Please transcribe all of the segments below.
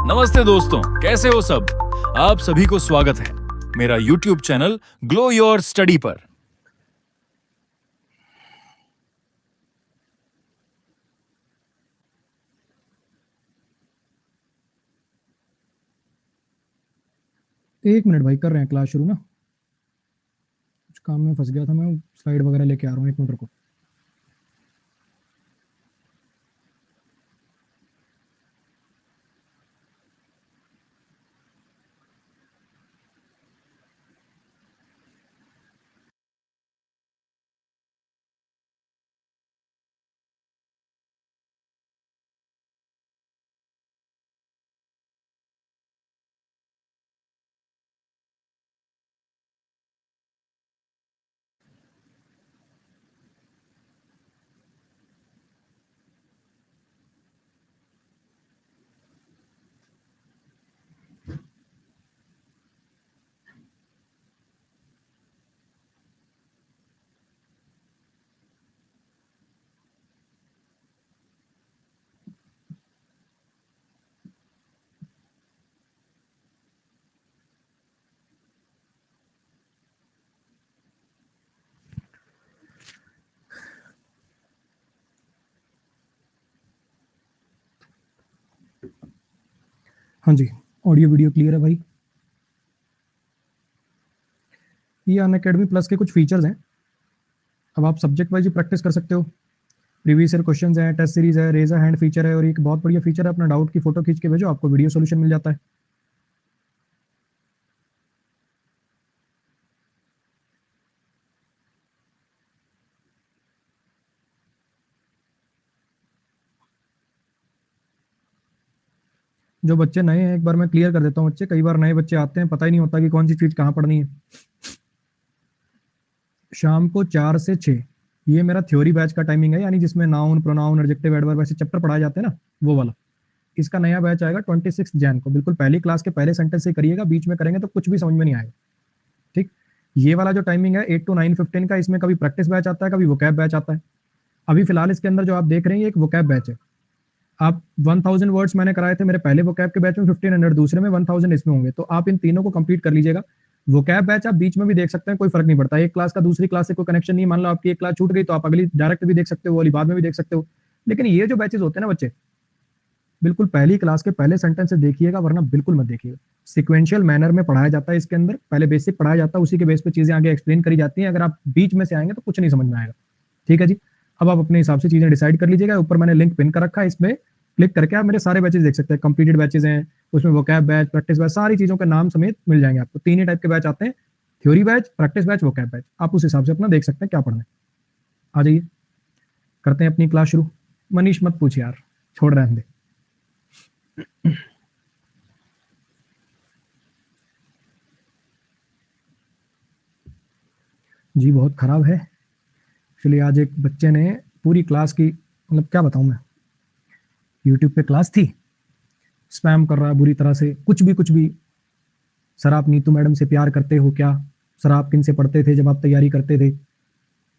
नमस्ते दोस्तों, कैसे हो सब। आप सभी को स्वागत है मेरा YouTube channel glow your study पर। एक मिनट भाई, कर रहे हैं क्लास शुरू ना। कुछ काम में फंस गया था मैं, स्लाइड वगैरह लेके आ रहा हूँ, एक मिनट रुको। हाँ जी, ऑडियो वीडियो क्लियर है भाई। ये अनअकैडमी प्लस के कुछ फीचर्स हैं। अब आप सब्जेक्ट वाइज प्रैक्टिस कर सकते हो। प्रीवियस ईयर क्वेश्चंस हैं, टेस्ट सीरीज है, रेज अ हैंड फीचर है, और एक बहुत बढ़िया फीचर है, अपना डाउट की फोटो खींच के भेजो, आपको वीडियो सोल्यूशन मिल जाता है। जो बच्चे नए हैं, एक बार मैं क्लियर कर देता हूँ बच्चे, कई बार नए बच्चे आते हैं, पता ही नहीं होता कि कौन सी चीज कहाँ पढ़नी है। शाम को 4 से 6 ये मेरा थ्योरी बैच का टाइमिंग है, यानी जिसमें नाउन, प्रोनाउन, एडजेक्टिव, एडवर्ब ऐसे चैप्टर पढ़ाए जाते हैं ना, वो वाला। इसका नया बैच आएगा 26 जैन को। बिल्कुल पहली क्लास के पहले सेंटेंस से करिएगा, बीच में करेंगे तो कुछ भी समझ में नहीं आएगा। ठीक, ये वाला जो टाइमिंग है 8 to 9:15 का, इसमें कभी प्रैक्टिस बैच आता है, कभी वोकैब बैच आता है। अभी फिलहाल इसके अंदर जो आप देख रहे हैं, ये एक वोकैब बैच है। आप 1000 वर्ड्स मैंने कराए थे मेरे पहले वोकैब के बैच में, 1500 दूसरे में, 1000 इसमें होंगे, तो आप इन तीनों को कंप्लीट कर लीजिएगा। वोकैब बैच आप बीच में भी देख सकते हैं, कोई फर्क नहीं पड़ता। एक क्लास का दूसरी क्लास से कोई कनेक्शन नहीं, मान लो आपकी एक क्लास छूट गई तो आप अगली डायरेक्ट भी देख सकते हो, वाली बाद में भी देख सकते हो। लेकिन ये जो बैचेस होते हैं ना बच्चे, बिल्कुल पहली क्लास के पहले सेंटेंस से देखिएगा, वरना बिल्कुल मत देखिएगा। सिक्वेंशियल मैनर में पढ़ाया जाता है इसके अंदर, पहले बेसिक पढ़ाया जाता है, उसी के बेस पे चीजें आगे एक्सप्लेन करी जाती हैं। अगर आप बीच में से आएंगे तो कुछ नहीं समझ में आएगा। ठीक है जी, अब आप अपने हिसाब से चीजें डिसाइड कर लीजिएगा। ऊपर मैंने लिंक पिन कर रखा है, इसमें क्लिक करके आप मेरे सारे बैचेस देख सकते हैं। कंप्लीटेड बैचेस हैं उसमें, वोकैब बैच, प्रैक्टिस बैच, सारी चीजों के नाम समेत मिल जाएंगे आपको। 3 ही टाइप के बैच आते हैं, theory batch, practice batch, vocab batch. आप उस हिसाब से अपना देख सकते हैं क्या पढ़ना है। आ जाइए, करते हैं अपनी क्लास शुरू। मनीष मत पूछ यार, छोड़ रहे हैं। जी बहुत खराब है। एक्चुअली आज एक बच्चे ने पूरी क्लास की, मतलब क्या बताऊं मैं, यूट्यूब पे क्लास थी, स्पैम कर रहा है बुरी तरह से, कुछ भी। सर आप नीतू मैडम से प्यार करते हो क्या? सर आप किन से पढ़ते थे जब आप तैयारी करते थे?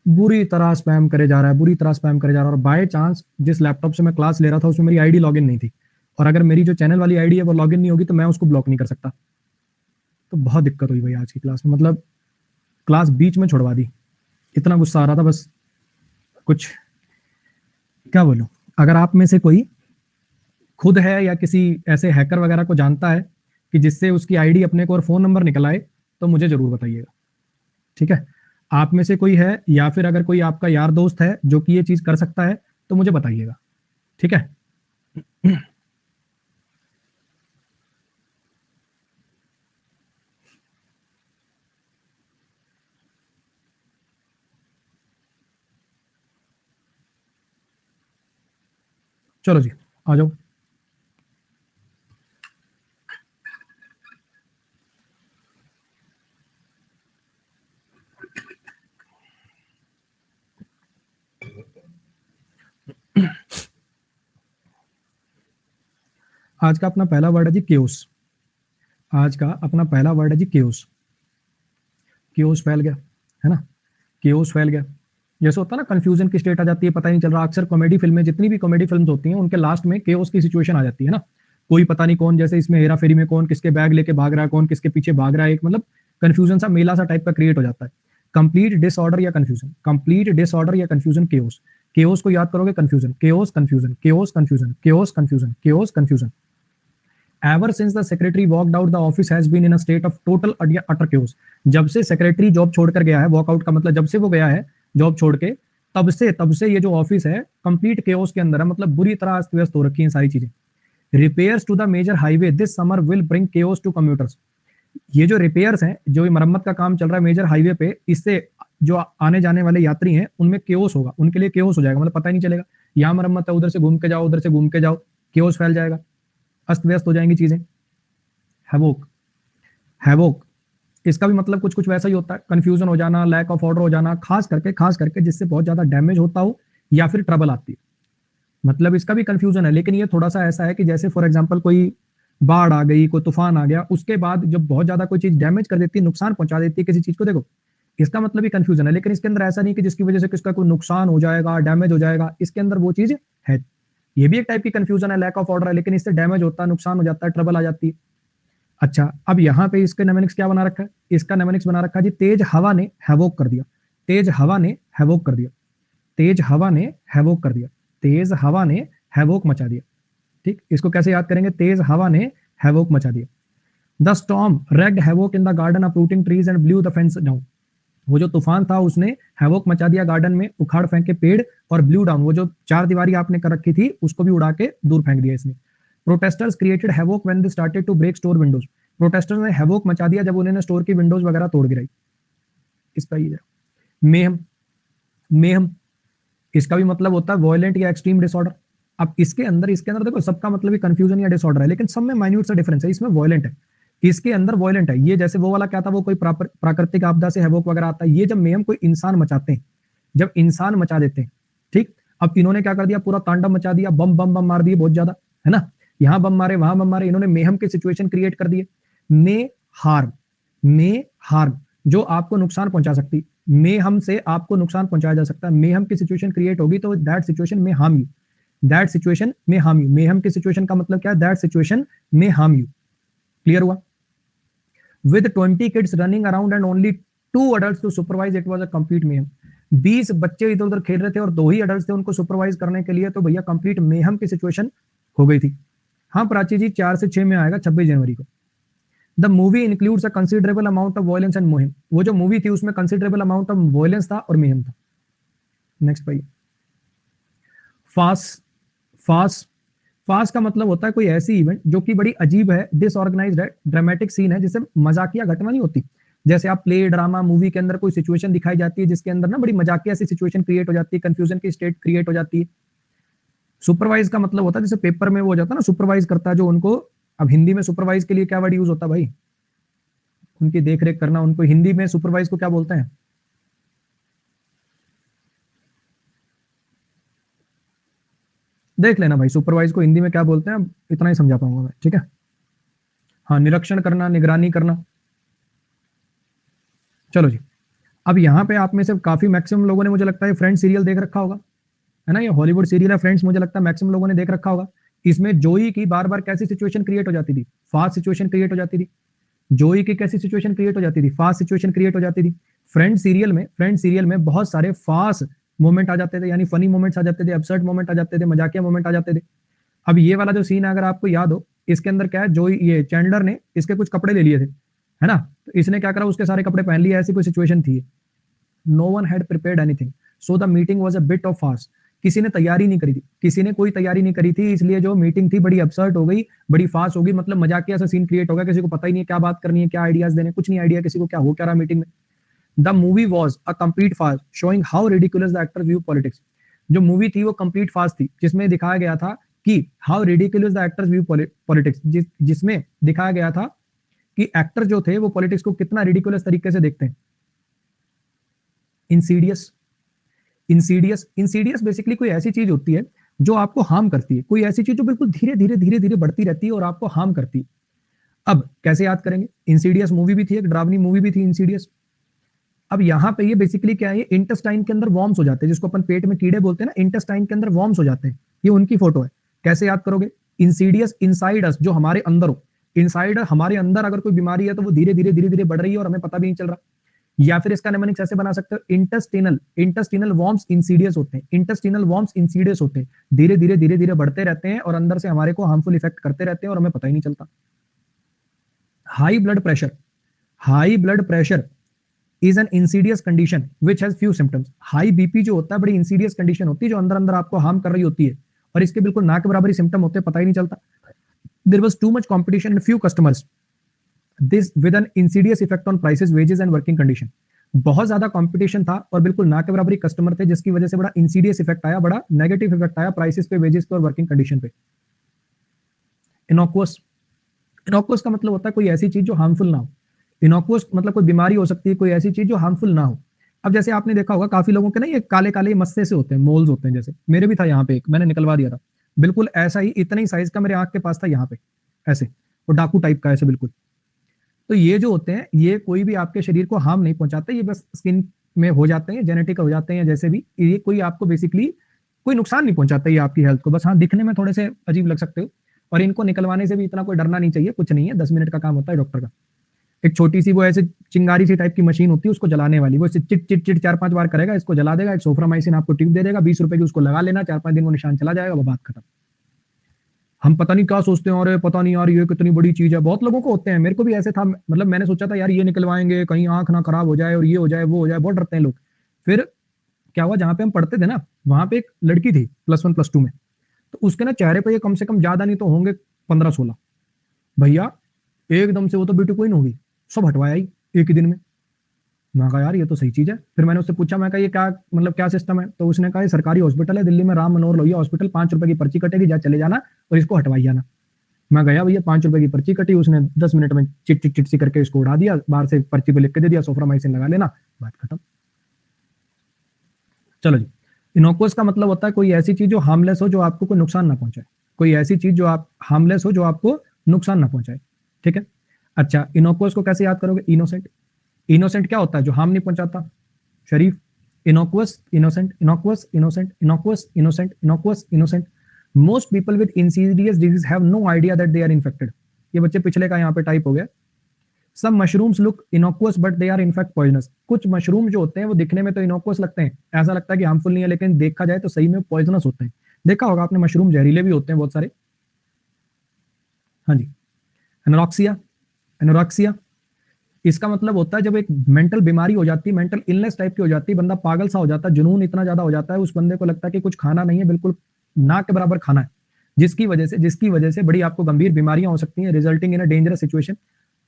बुरी तरह स्पैम करे जा रहा है, बुरी तरह स्पैम करे जा रहा है। और बाय चांस जिस लैपटॉप से मैं क्लास ले रहा था उसमें मेरी आईडी लॉगिन नहीं थी, और अगर मेरी जो चैनल वाली आईडी है वो लॉगिन नहीं होगी तो मैं उसको ब्लॉक नहीं कर सकता। तो बहुत दिक्कत हुई भाई आज की क्लास में, मतलब क्लास बीच में छुड़वा दी। इतना गुस्सा आ रहा था, बस कुछ क्या बोलूं। अगर आप में से कोई खुद है या किसी ऐसे हैकर वगैरह को जानता है कि जिससे उसकी आईडी अपने को और फोन नंबर निकल आए, तो मुझे जरूर बताइएगा। ठीक है, आप में से कोई है, या फिर अगर कोई आपका यार दोस्त है जो कि ये चीज कर सकता है, तो मुझे बताइएगा। ठीक है, चलो जी, आ जाओ। आज का अपना पहला वर्ड है जी केओस। आज का अपना पहला वर्ड है जी केओस। केओस फैल गया, है ना? केओस फैल गया। जैसे होता है ना, कंफ्यूजन की स्टेट आ जाती है, पता ही नहीं चल रहा। अक्सर कॉमेडी फिल्में, जितनी भी कॉमेडी फिल्म्स होती हैं, उनके लास्ट में केओस की सिचुएशन आ जाती है ना। कोई पता नहीं कौन, जैसे इसमें हेरा फेरी में कौन किसके बैग लेके भाग रहा है, कौन किसके पीछे भाग रहा है, एक मतलब कंफ्यूजन सा, मेला सा टाइप का क्रिएट हो जाता है। कंप्लीट डिसऑर्डर या कंफ्यूजन, कंप्लीट डिसऑर्डर या कंफ्यूजन, केओस। केओस को याद करोगे, confusion, chaos confusion, chaos confusion, chaos confusion, chaos confusion. Ever since the secretary walked out, the office has been in a state of total utter chaos. जब से secretary job छोड़कर गया है, walkout का मतलब जब से वो गया है जॉब छोड़ के, तब से ये जो ऑफिस है कंप्लीट केओस के अंदर है, मतलब बुरी तरह अस्त व्यस्त हो रखी है सारी चीजें। Repairs to the major highway this summer will bring chaos to commuters. ये जो रिपेयर्स हैं, जो मरम्मत का काम चल रहा है मेजर हाईवे पे, इससे जो आने जाने वाले यात्री हैं उनमें केओस होगा, उनके लिए केओस हो जाएगा, मतलब पता ही नहीं चलेगा यहाँ मरम्मत है, उधर से घूम के जाओ, उधर से घूम के जाओ, केओस फैल जाएगा, अस्त व्यस्त हो जाएंगी चीजें। हैवोक, हैवोक इसका भी मतलब कुछ कुछ वैसा ही होता है, कंफ्यूजन हो जाना, लैक ऑफ ऑर्डर हो जाना, खास करके जिससे बहुत ज्यादा डैमेज होता हो या फिर ट्रबल आती है, मतलब इसका भी कंफ्यूजन है। लेकिन ये थोड़ा सा ऐसा है कि जैसे फॉर एग्जांपल कोई बाढ़ आ गई, कोई तूफान आ गया, उसके बाद जब बहुत ज्यादा कोई चीज डैमेज कर देती है, नुकसान पहुंचा देती है किसी चीज को, देखो इसका मतलब ही कंफ्यूजन है। लेकिन इसके अंदर ऐसा नहीं कि जिसकी वजह से किसका कोई नुकसान हो जाएगा, डैमेज हो जाएगा, इसके अंदर वो चीज है। ये भी एक टाइप की कंफ्यूजन है, लैक ऑफ ऑर्डर है, लेकिन इससे डैमेज होता है, नुकसान हो जाता है, ट्रबल आ जाती है। अच्छा, अब यहाँ पे इसके नेमेनिक्स क्या बना रखा है, इसका नेमेनिक्स बना रखा है जी, तेज हवा ने हैवोक कर दिया, तेज हवा ने हैवोक कर दिया, तेज हवा ने हैवोक कर दिया, तेज हवा ने हैवोक मचा दिया। ठीक, इसको कैसे याद करेंगे, तेज हवा ने हैवोक मचा दिया। The storm ragged havoc in the garden uprooting trees and blue the fence down. वो जो तूफान था उसने हैवोक मचा दिया गार्डन में, उखाड़ फेंके पेड़, और ब्लू डाउन, वो जो चार दीवारी आपने कर रखी थी उसको भी उड़ा के दूर फेंक दिया इसने। Protesters created havoc when they started to break store windows. Protesters ने हैवोक मचा दिया जब उन्होंने स्टोर की विंडोज वगैरह तोड़ गिराई। इसका ये मेहम, मेहम इसका भी मतलब होता है वॉयलेंट या एक्सट्रीम डिसऑर्डर। अब इसके अंदर देखो सबका मतलब ही कंफ्यूजन या डिसऑर्डर है, लेकिन सब में माइन्यूट सा डिफरेंस है। इसमें वॉयलेंट है, इसके अंदर वॉयलेंट है। ये जैसे वो वाला क्या था, वो कोई प्राकृतिक आपदा से हैवोक वगैरह आता है, ये जब मेहम कोई इंसान मचाते हैं, जब इंसान मचा देते हैं। ठीक, अब इन्होंने क्या कर दिया, पूरा तांडव मचा दिया, बम बम बम मार दिए बहुत ज्यादा, है ना, यहाँ बम मारे वहां बम मारे, इन्होंने मेहम के सिचुएशन क्रिएट कर दिए। मे हार्म, मे हार्म जो आपको नुकसान पहुंचा सकती, मेहम से आपको नुकसान पहुंचाया जा सकता है। मेहम की सिचुएशन क्रिएट होगी तो दैट सिचुएशन में हार्म यू, दैट सिचुएशन में हार्म यू। मेहम की सिचुएशन का मतलब क्या है, दैट सिचुएशन में हार्म यू। क्लियर हुआ। With 20 kids running around and only 2 adults to supervise, it was a complete mayhem. 20 बच्चे इधर उधर खेल रहे थे और 2 ही अडल्ट थे उनको सुपरवाइज करने के लिए, तो भैया कंप्लीट मेहम की सिचुएशन हो गई थी। हाँ प्राची जी, 4 से 6 में आएगा 26 जनवरी को। The movie includes a considerable amount of violence and मोहिम। वो जो मूवी थी उसमें कंसिडरेबल अमाउंट ऑफ वॉयलेंस था और मेहम था। नेक्स्ट भाई, फास्ट, फास्ट, फास्ट का मतलब होता है कोई ऐसी इवेंट जो कि बड़ी अजीब है, डिसऑर्गेनाइज्ड है, ड्रामेटिक सीन है, जिससे मजाकिया घटना नहीं होती। जैसे आप प्ले, ड्रामा, मूवी के अंदर कोई सिचुएशन दिखाई जाती है जिसके अंदर ना बड़ी मजाकिया सी सिचुएशन क्रिएट हो जाती है, कंफ्यूजन की स्टेट क्रिएट हो जाती है। सुपरवाइज का मतलब होता है जैसे पेपर में वो हो जाता है ना, सुपरवाइज करता है जो उनको, अब हिंदी में सुपरवाइज के लिए क्या वर्ड यूज होता है भाई, उनकी देखरेख करना, उनको हिंदी में सुपरवाइज को क्या बोलते हैं, देख लेना भाई, सुपरवाइज को हिंदी में क्या बोलते हैं, इतना ही समझा पाऊंगा मैं, ठीक है। हाँ, निरीक्षण करना, निगरानी करना। चलो जी, अब यहाँ पे आप में से काफी मैक्सिमम लोगों ने, मुझे लगता है फ्रेंड्स सीरियल देख रखा होगा, है ना, ये हॉलीवुड सीरियल है फ्रेंड्स, मुझे लगता है मैक्सिमम लोगों ने देख रखा होगा। इसमें जोई की बार बार कैसी सिचुएशन क्रिएट हो जाती थी, फास्ट सिचुएशन क्रिएट हो जाती थी। जोई की कैसी सिचुएशन क्रिएट हो जाती थी, फास्ट सिचुएशन क्रिएट हो जाती थी। फ्रेंड्स सीरियल में बहुत सारे फास्ट मोमेंट आ जाते थे, यानी फनी मोमेंट्स आ जाते थे, अपसेट मोमेंट आ जाते थे, मजाकिया मोमेंट आ जाते थे। अब ये वाला जो सीन है अगर आपको याद हो, इसके अंदर क्या है, जो ये चैंडलर ने इसके कुछ कपड़े ले लिए थे, है ना, तो इसने क्या करा, उसके सारे कपड़े पहन लिए, ऐसी कोई सिचुएशन थी। No one had prepared anything so the meeting was a bit of fast. किसी ने तैयारी नहीं करी थी, किसी ने कोई तैयारी नहीं करी थी, इसलिए जो मीटिंग थी बड़ी अपसर्ट हो गई, बड़ी फास्ट हो गई, मतलब मजाकिया सा सीन क्रिएट हो गया, किसी को पता ही नहीं क्या बात करनी है, क्या आइडियाज देने, कुछ नहीं आइडिया किसी को क्या हो क्या रहा मीटिंग में। The movie was a complete fast showing how ridiculous the actors view politics. जो मूवी थी वो कंप्लीट फास्ट थी, जिसमें दिखाया गया था कि how ridiculous the actors view politics, जिसमें दिखाया गया था कि एक्टर जो थे वो पॉलिटिक्स को कितना रिडिकुलस तरीके से देखते हैं। इंसीडियस, इंसीडियस, इंसीडियस बेसिकली कोई ऐसी चीज होती है जो आपको हार्म करती है, कोई ऐसी चीज जो बिल्कुल धीरे धीरे धीरे धीरे बढ़ती रहती है और आपको हार्म करती है। अब कैसे याद करेंगे, इंसीडियस मूवी भी थी, एक डरावनी मूवी भी थी इंसीडियस। अब यहाँ पे ये बेसिकली क्या है, ये इंटेस्टाइन के अंदर वॉर्म्स हो जाते हैं, जिसको अपन पेट में कीड़े बोलते हैं ना, इंटेस्टाइन के अंदर वॉर्म्स हो जाते हैं, ये उनकी फोटो है। कैसे याद करोगे, इंसीडियस इनसाइड अस, जो हमारे अंदर हो, इनसाइड हमारे अंदर अगर कोई बीमारी है तो वो धीरे धीरे धीरे धीरे बढ़ रही है और हमें पता भी नहीं चल रहा। या फिर इसका निमोनिक्स ऐसे बना सकते हो, इंटेस्टिनल, इंटेस्टिनल वॉर्म्स इंसीडियस होते हैं, इंटेस्टिनल वॉर्म्स इंसीडियस होते हैं, धीरे धीरे धीरे धीरे बढ़ते रहते हैं और अंदर से हमारे को हार्मफुल इफेक्ट करते रहते हैं और हमें पता ही नहीं चलता। High blood pressure, high blood pressure is an Insidious condition which has few symptoms. High BP जो होता है बड़ी इंसीडियस कंडीशन होती है, जो अंदर अंदर आपको हार्म कर रही होती है और इसके बिल्कुल ना के बराबर ही सिम्टम होते हैं, पता ही नहीं चलता। There was too much competition in few customers, this with an insidious effect on prices, wages and working condition. बहुत ज्यादा कंपटीशन था और बिल्कुल ना के बराबर ही कस्टमर थे, जिसकी वजह से बड़ा इंसीडियस इफेक्ट आया, बड़ा नेगेटिव इफेक्ट आया प्राइसेस पे, वेजेस पे और वर्किंग कंडीशन पे। इनोकुअस, इनोकुअस का मतलब होता है कोई ऐसी चीज जो हार्मफुल ना हो। इनोकुअस मतलब कोई बीमारी हो सकती है, कोई ऐसी चीज जो हार्मफुल ना हो। अब जैसे आपने देखा होगा काफी लोगों के ना ये काले काले मस्से से होते हैं, मोल्स होते हैं, जैसे मेरे भी था यहाँ पे एक, मैंने निकलवा दिया था, बिल्कुल ऐसा ही, इतना ही साइज का मेरे आंख के पास था यहाँ पे, ऐसे, और डाकू टाइप का ऐसे बिल्कुल। तो ये जो होते हैं ये कोई भी आपके शरीर को हार्म नहीं पहुंचाते, ये बस स्किन में हो जाते हैं, जेनेटिक हो जाते हैं, जैसे भी, ये कोई आपको बेसिकली कोई नुकसान नहीं पहुंचाता ये आपकी हेल्थ को, बस हाँ दिखने में थोड़े से अजीब लग सकते हो। और इनको निकलवाने से भी इतना कोई डरना नहीं चाहिए, कुछ नहीं है, 10 मिनट का काम होता है डॉक्टर का। एक छोटी सी वो ऐसे चिंगारी सी टाइप की मशीन होती है, उसको जलाने वाली, वो चिट चिट चिट 4-5 बार करेगा, इसको जला देगा, एक सोफ्रामाइसिन आपको ट्यूब दे देगा, 20 रुपए की, उसको लगा लेना, 4-5 दिन वो निशान चला जाएगा, वो बात खत्म। हम पता नहीं क्या सोचते हैं, और पता नहीं यार ये कितनी बड़ी चीज है, बहुत लोगों को होते हैं, मेरे को भी ऐसे था, मतलब मैंने सोचा था यार ये निकलवाएंगे कहीं आंख ना खराब हो जाए और ये हो जाए वो हो जाए, बहुत डरते हैं लोग। फिर क्या हुआ, जहां पे हम पढ़ते थे ना वहां पे एक लड़की थी +1 +2 में, तो उसके ना चेहरे पे ये कम से कम ज्यादा नहीं तो होंगे 15-16, भैया एकदम से वो तो ब्यूटी क्वीन होगी, सब हटवाया ही एक ही दिन में। मैं कहा यार ये तो सही चीज है। फिर मैंने उससे पूछा, मैं कहा ये क्या मतलब क्या सिस्टम है, तो उसने कहा ये सरकारी हॉस्पिटल है दिल्ली में, राम मनोहर लोहिया हॉस्पिटल, 5 रुपए की पर्ची कटेगी, जा चले जाना और इसको हटवाई जाना। मैं गया भैया, 5 रुपए की पर्ची कटी, उसने 10 मिनट में चिट चिट चिट सी करके इसको उड़ा दिया, बाहर से पर्ची पे लिख के दे दिया, सोफ्रामाइसिन लगा लेना, बात खत्म। चलो जी, इनोकुअस का मतलब होता है कोई ऐसी चीज जो हार्मलेस हो, जो आपको कोई नुकसान ना पहुंचाए, कोई ऐसी चीज जो आप हार्मलेस हो, जो आपको नुकसान ना पहुंचाए, ठीक है। अच्छा, इनोकुअस को कैसे याद करोगे, इनोसेंट। इनोसेंट क्या होता है, जो हार्म नहीं पहुंचाता, शरीफ। Innocuous, innocent, innocuous, innocent, innocuous, innocent, innocuous, innocent. Most people with insidious disease have no idea that they are infected. ये बच्चे पिछले का यहाँ पे टाइप हो गया। Some mushrooms look innocuous but they are in fact poisonous. कुछ मशरूम जो होते हैं वो दिखने में तो इनोकुअस लगते हैं, ऐसा लगता है कि हार्मफुल नहीं है, लेकिन देखा जाए तो सही में पॉइजनस होते हैं। देखा होगा आपने, मशरूम जहरीले भी होते हैं बहुत सारे। हाँ जी। एनोरेक्सिया, एनोरेक्सिया इसका मतलब होता है जब एक मेंटल बीमारी हो जाती है, मेंटल इलनेस टाइप की हो जाती है, बंदा पागल सा हो जाता है, जुनून इतना ज्यादा हो जाता है, उस बंदे को लगता है कि कुछ खाना नहीं है, बिल्कुल ना के बराबर खाना है, जिसकी वजह से बड़ी आपको गंभीर बीमारियां हो सकती हैं, resulting in a dangerous situation.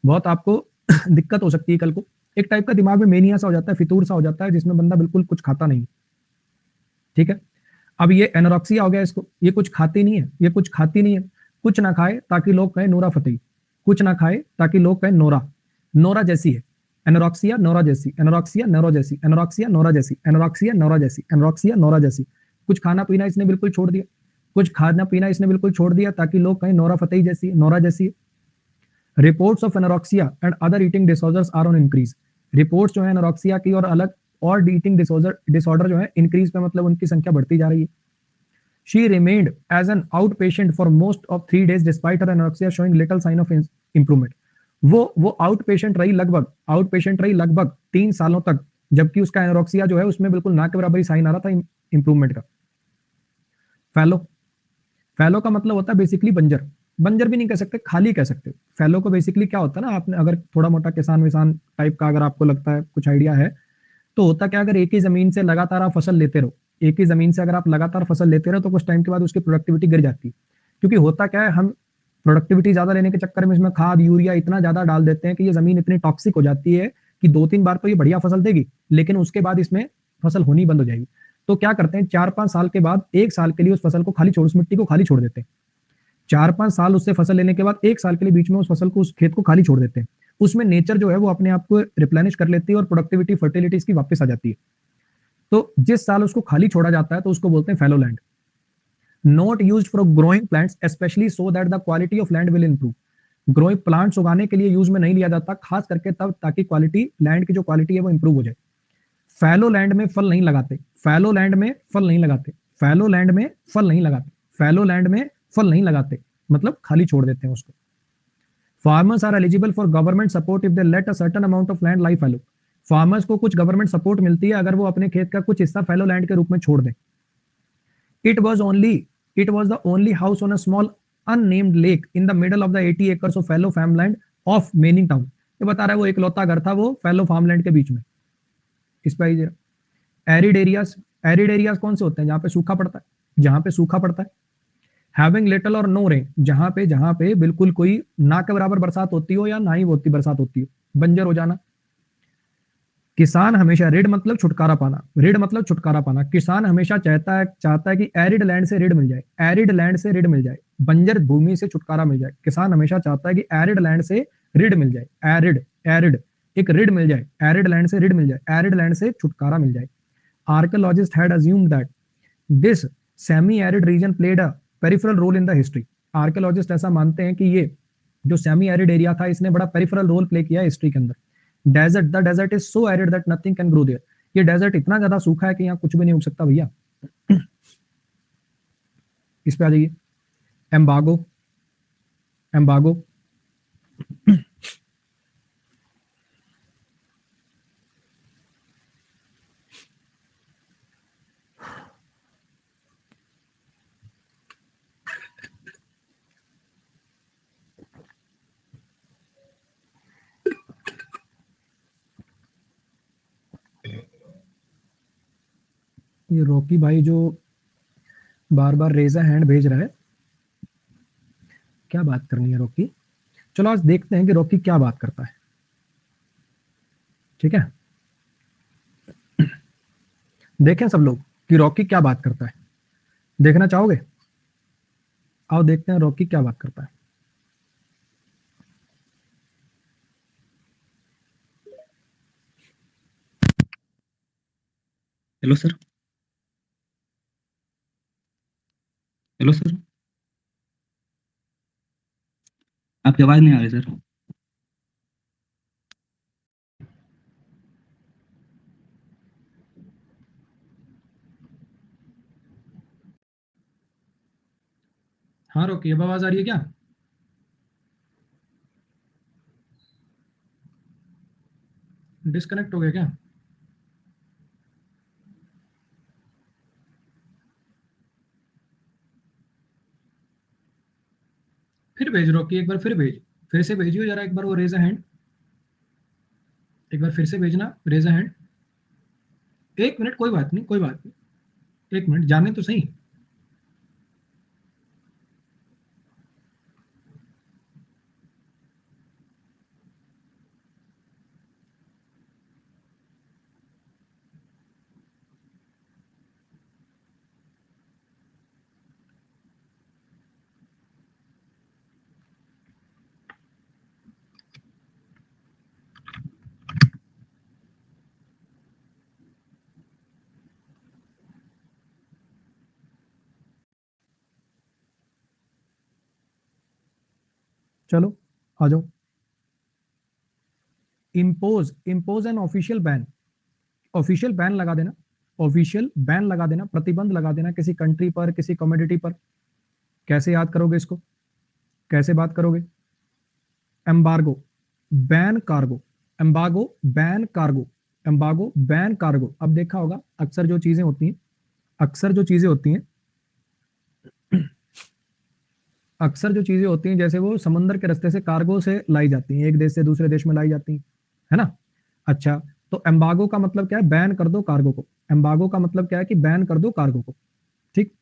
बहुत आपको दिक्कत हो सकती है कल को। एक टाइप का दिमाग में मेनिया सा हो जाता है, फितूर सा हो जाता है, जिसमें बंदा बिल्कुल कुछ खाता नहीं, ठीक है। अब ये एनोरेक्सिया हो गया इसको, ये कुछ खाती नहीं है, ये कुछ खाती नहीं है, कुछ ना खाए ताकि लोग कहें नूरा फतेही, कुछ ना खाए ताकि लोग कहें नोरा, नोरा जैसी है। एनोरेक्सिया नोरा जैसी, एनोरेक्सिया नोरा जैसी, एनोरेक्सिया नोरा जैसी, एनोरेक्सिया नोरा जैसी, एनोरेक्सिया नोरा जैसी। कुछ खाना पीना इसने बिल्कुल छोड़ दिया, कुछ खाना पीना इसने बिल्कुल छोड़ दिया ताकि लोग कहें नोरा फतेही जैसी, नोरा जैसी। Reports of anorexia and other eating disorders are on increase. Reports जो है एनोरेक्सिया की और अलग और ईटिंग डिसऑर्डर जो है इंक्रीज पे, मतलब उनकी संख्या बढ़ती जा रही है। She remained as an outpatient for most of 3 days despite her anorexia showing little sign of improvement. वो आउट पेशेंट रही, लगभग 3 सालों तक, जबकि उसका एनोरेक्सिया जो है उसमें बिल्कुल ना के बराबर ही साइन आ रहा था इंप्रूवमेंट का। फैलो, फैलो का मतलब होता है बेसिकली बंजर, बंजर भी नहीं कह सकते, खाली कह सकते। फैलो को बेसिकली क्या होता है ना, आपने अगर थोड़ा मोटा किसान विसान टाइप का अगर आपको लगता है, कुछ आइडिया है, तो होता क्या, अगर एक ही जमीन से लगातार आप फसल लेते रहो, एक ही जमीन से अगर आप लगातार फसल लेते रहो तो कुछ टाइम के बाद उसकी प्रोडक्टिविटी गिर जाती है। क्योंकि होता क्या है, हम प्रोडक्टिविटी ज्यादा लेने के चक्कर में इसमें खाद यूरिया इतना ज्यादा डाल देते हैं कि ये जमीन इतनी टॉक्सिक हो जाती है कि 2-3 बार तो ये बढ़िया फसल देगी, लेकिन उसके बाद इसमें फसल होनी बंद हो जाएगी। तो क्या करते हैं, 4-5 साल के बाद 1 साल के लिए उस फसल को खाली छोड़, उस मिट्टी को खाली छोड़ देते हैं। 4-5 साल उससे फसल लेने के बाद 1 साल के लिए बीच में उस फसल को, उस खेत को खाली छोड़ देते हैं। उसमें नेचर जो है वो अपने आप को रिप्लेनिश कर लेती है और प्रोडक्टिविटी फर्टिलिटी इसकी वापस आ जाती है। तो जिस साल उसको खाली छोड़ा जाता है तो उसको बोलते हैं fallow land. Not used for growing plants specially so that the quality of land will improve. Growing plants उगाने के लिए यूज में नहीं लिया जाता, खास करके तब ताकि क्वालिटी, लैंड की जो क्वालिटी है वो इंप्रूव हो जाए। फैलो लैंड में फल नहीं लगाते, फैलो लैंड में फल नहीं लगाते, फैलो लैंड में फल नहीं लगाते, फैलो लैंड में फल नहीं लगाते। मतलब खाली छोड़ देते हैं उसको। Farmers are eligible for government support if they let a certain amount of land lie fallow. Farmers को कुछ गवर्नमेंट सपोर्ट मिलती है अगर वो अपने खेत का कुछ हिस्सा फैलो लैंड के रूप में छोड़ दें। It was the only house on a small unnamed lake in the middle of the 80 acres of fallow farmland of Manning town. ये बता रहा है वो इकलौता घर था वो फैलो फार्मलैंड के बीच में। इस पर आइए, एरिड एरियाज कौन से होते हैं? जहां पे सूखा पड़ता है, जहां पे सूखा पड़ता है। हैविंग लिटल और नो रेन, जहां पे बिल्कुल कोई ना के बराबर बरसात होती हो या ना ही होती बरसात होती हो, बंजर हो जाना। किसान हमेशा, ऋण मतलब छुटकारा पाना, ऋण मतलब छुटकारा पाना। किसान हमेशा चाहता है कि एरिड लैंड से ऋण मिल जाए, एरिड लैंड से ऋण मिल जाए, बंजर भूमि से छुटकारा मिल जाए। किसान हमेशा चाहता है कि एरिड लैंड से ऋण मिल जाए, एरिड एरिड एक ऋण मिल जाए, एरिड लैंड से ऋण मिल जाए, एरिड लैंड से छुटकारा मिल जाए। Archaeologist had assumed that this semi arid region played a peripheral role in the history. Archaeologist ऐसा मानते हैं कि ये जो सेमी एरिड एरिया था इसने बड़ा पेरिफेरल रोल प्ले किया हिस्ट्री के अंदर। Desert, the desert is so arid that nothing can grow there. ये डेजर्ट इतना ज्यादा सूखा है कि यहाँ कुछ भी नहीं उग सकता भैया। इस पे आ जाइए, एम्बागो, एम्बागो ये रॉकी भाई जो बार बार रेज हैंड भेज रहा है, क्या बात करनी है रॉकी? चलो आज देखते हैं कि रॉकी क्या बात करता है। ठीक है, देखें सब लोग कि रॉकी क्या बात करता है। देखना चाहोगे? आओ देखते हैं रॉकी क्या बात करता है। Hello sir. हेलो सर, आपकी आवाज नहीं आ रही सर। हाँ रॉकी, अब आवाज आ रही है क्या? डिस्कनेक्ट हो गया क्या? फिर भेज रॉकी, एक बार फिर भेज, फिर से भेजियो जरा एक बार वो रेज हैंड, एक बार फिर से भेजना रेज हैंड। एक मिनट, कोई बात नहीं, कोई बात नहीं, एक मिनट जाने तो सही। चलो आ जाओ। Impose an official ban, official ban लगा देना, ऑफिशियल बैन लगा देना, प्रतिबंध लगा देना किसी कंट्री पर, किसी कमोडिटी पर। कैसे याद करोगे इसको? कैसे बात करोगे? Embargo, ban cargo, embargo ban cargo, embargo ban cargo. अब देखा होगा अक्सर जो चीजें होती हैं, अक्सर जो चीजें होती हैं, अक्सर जो चीजें होती हैं जैसे वो समंदर के रास्ते से कार्गो से लाई जाती हैं, एक देश से दूसरे देश में लाई जाती हैं, है ना? अच्छा, तो एम्बार्गो का मतलब क्या है? बैन कर दो कार्गो को। एम्बार्गो का मतलब क्या है? कि बैन कर दो कार्गो को। ठीक।